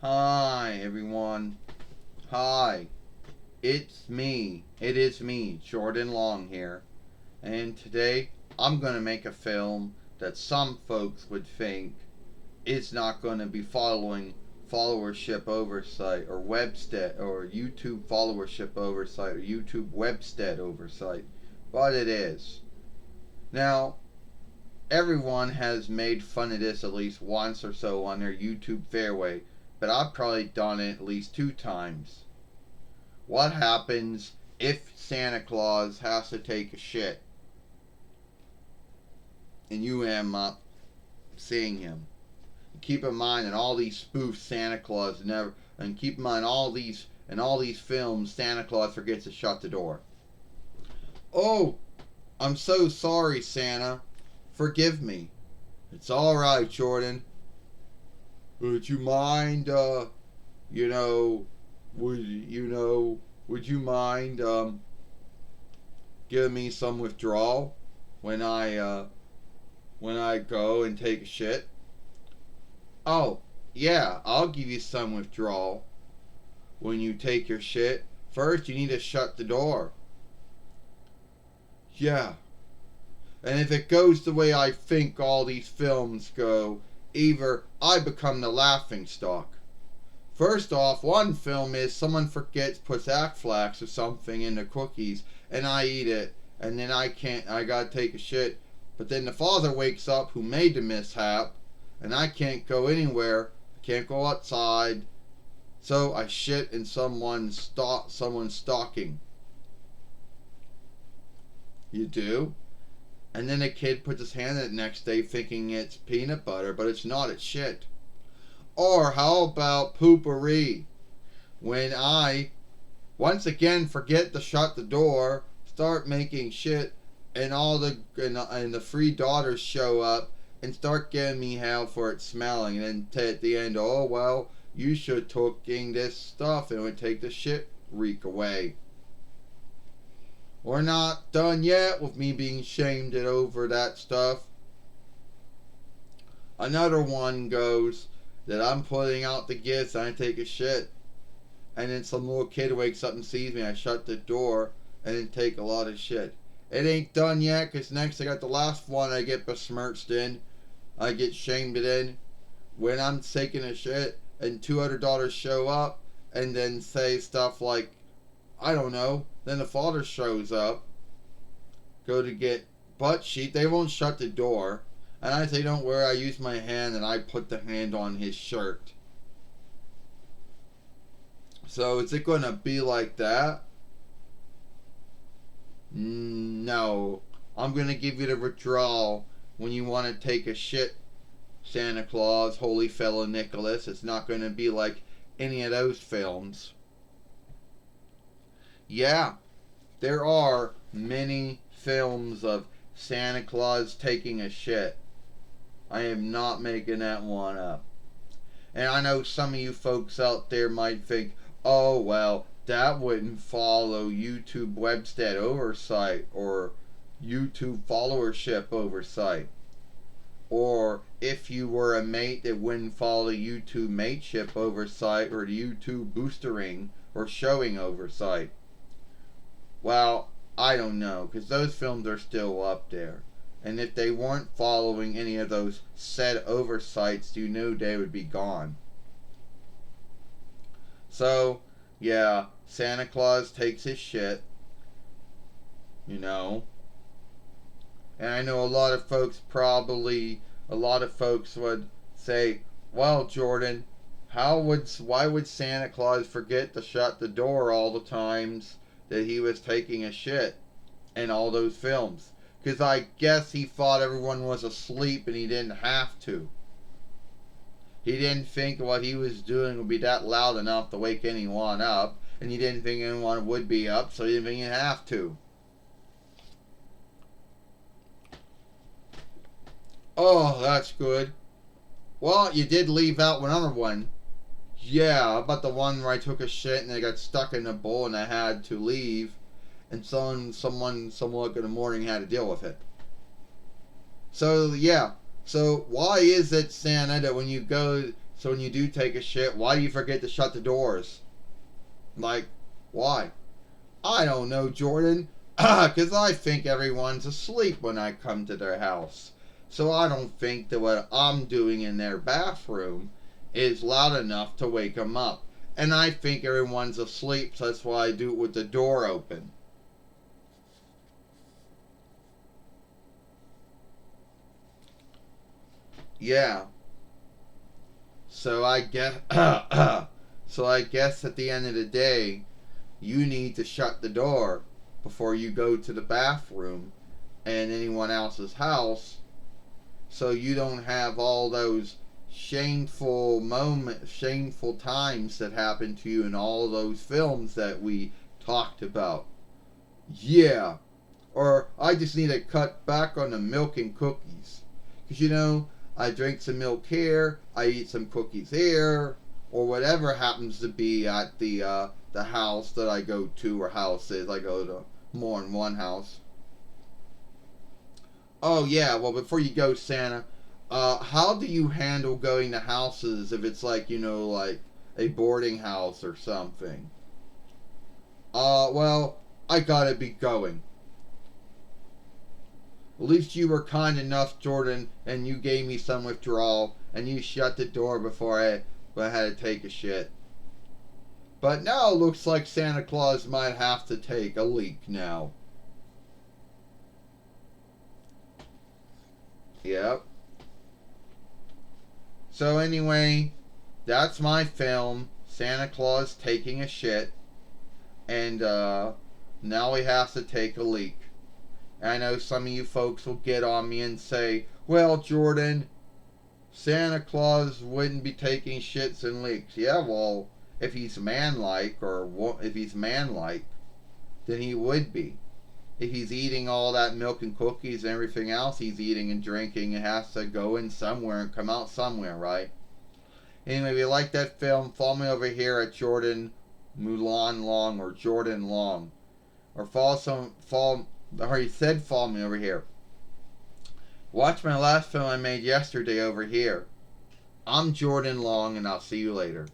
Hi, everyone. Hi. It's me. It is me, Jordan Long here. And today, I'm going to make a film that some folks would think is not going to be following followership oversight or Webstead or YouTube followership oversight or YouTube Webstead oversight. But it is. Now, everyone has made fun of this at least once or so on their YouTube fairway, but I've probably done it at least 2 times. What happens if Santa Claus has to take a shit and you end up seeing him? Keep in mind that all these spoof Santa Claus never, and keep in mind all these films, Santa Claus forgets to shut the door. Oh, I'm so sorry, Santa. Forgive me. It's all right, Jordan. Would you mind, you know, would you mind, giving me some withdrawal when I go and take a shit? Oh, yeah, I'll give you some withdrawal when you take your shit. First, you need to shut the door. Yeah. And if it goes the way I think all these films go, either I become the laughing stock. First off, one film is someone forgets, puts Flax or something in the cookies, and I eat it, and then I gotta take a shit. But then the father wakes up who made the mishap, and I can't go anywhere, I can't go outside, so I shit in someone's stocking. You do? And then a kid puts his hand in it next day thinking it's peanut butter, but it's not, it's shit. Or how about poopery? When I, once again, forget to shut the door, start making shit, and and the 3 daughters show up and start giving me hell for it smelling, and then at the end, oh well, you should taking this stuff and it would take the shit reek away. We're not done yet with me being shamed over that stuff. Another one goes that I'm putting out the gifts and I take a shit, and then some little kid wakes up and sees me, I shut the door and then take a lot of shit. It ain't done yet, because next I got the last one I get besmirched in. I get shamed in when I'm taking a shit and 2 other daughters show up and then say stuff like, I don't know, then the father shows up, go to get butt sheet, they won't shut the door, and I say don't worry, I use my hand and I put the hand on his shirt. So is it going to be like that? No. I'm going to give you the withdrawal when you want to take a shit, Santa Claus, Holy Fellow Nicholas. It's not going to be like any of those films. Yeah, there are many films of Santa Claus taking a shit. I am not making that one up. And I know some of you folks out there might think, oh, well, that wouldn't follow YouTube Webstead oversight or YouTube followership oversight. Or if you were a mate, that wouldn't follow YouTube mateship oversight or the YouTube boostering or showing oversight. Well, I don't know, because those films are still up there. And if they weren't following any of those said oversights, you knew they would be gone. So, yeah, Santa Claus takes his shit, you know. And I know a lot of folks would say, well, Jordan, why would Santa Claus forget to shut the door all the times that he was taking a shit in all those films? Because I guess he thought everyone was asleep and he didn't have to. He didn't think what he was doing would be that loud enough to wake anyone up, and he didn't think anyone would be up, so he didn't think he'd have to. Oh, that's good. Well, you did leave out another one. Yeah, about the one where I took a shit and I got stuck in a bowl and I had to leave, and someone in the morning had to deal with it. So yeah, so why is it, Santa, that when you go So when you do take a shit, why do you forget to shut the doors? Like, why? I don't know, Jordan. Because I think everyone's asleep when I come to their house. So I don't think that what I'm doing in their bathroom is loud enough to wake them up. And I think everyone's asleep, so that's why I do it with the door open. Yeah. So I guess so I guess at the end of the day, you need to shut the door before you go to the bathroom and anyone else's house, so you don't have all those shameful times that happen to you in all those films that we talked about. Yeah. Or I just need to cut back on the milk and cookies. Because, I drink some milk here, I eat some cookies here, or whatever happens to be at the house that I go to, or houses. I go to more than one house. Oh, yeah, well, before you go, Santa, how do you handle going to houses if it's like, like a boarding house or something? Well, I gotta be going. At least you were kind enough, Jordan, and you gave me some withdrawal, and you shut the door before I had to take a shit. But now it looks like Santa Claus might have to take a leak now. Yep. So anyway, that's my film, Santa Claus Taking a Shit. And now he has to take a leak. I know some of you folks will get on me and say, well, Jordan, Santa Claus wouldn't be taking shits and leaks. Yeah, well, if he's manlike, then he would be. If he's eating all that milk and cookies and everything else he's eating and drinking, it has to go in somewhere and come out somewhere, right? Anyway, if you like that film, follow me over here at Jordan Mulan Long, or Jordan Long. Or follow me over here. Watch my last film I made yesterday over here. I'm Jordan Long, and I'll see you later.